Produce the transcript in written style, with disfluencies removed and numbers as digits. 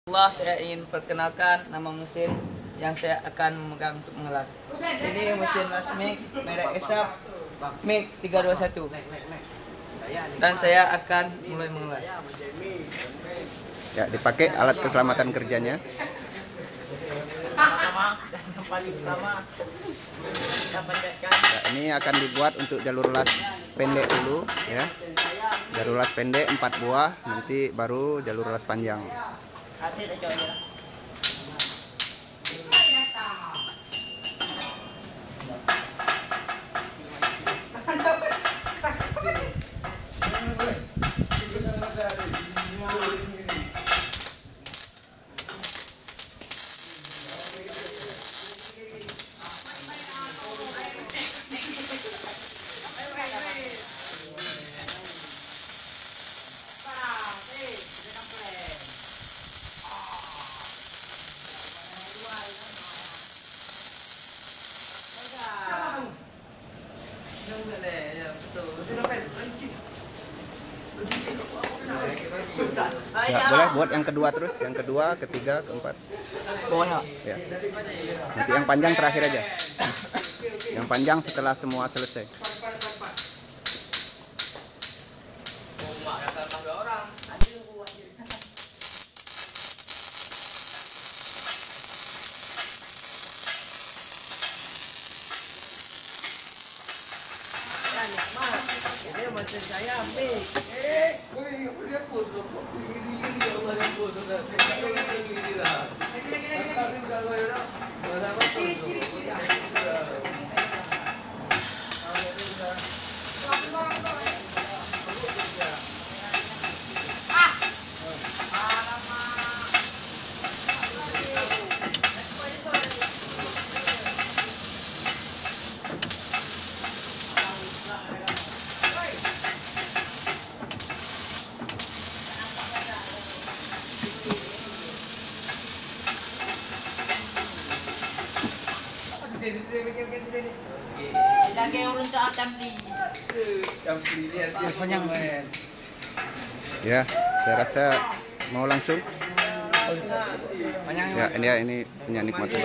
Saya ingin perkenalkan nama mesin yang saya akan memegang untuk mengelas. Ini mesin las mic merek ESAP mic 321. Dan saya akan mulai mengelas. Ya, dipakai alat keselamatan kerjanya. Ya, ini akan dibuat untuk jalur las pendek dulu, ya. Jalur las pendek 4 buah, nanti baru jalur las panjang. Ya, boleh buat yang kedua terus, yang kedua, ketiga, keempat. Bawahnya. Ya. Nanti yang panjang terakhir aja. Yang panjang setelah semua selesai. Ini macam saya ambil. Dia pun Ya, saya rasa mau langsung. Ya, ini penyanyi Nikmatullah.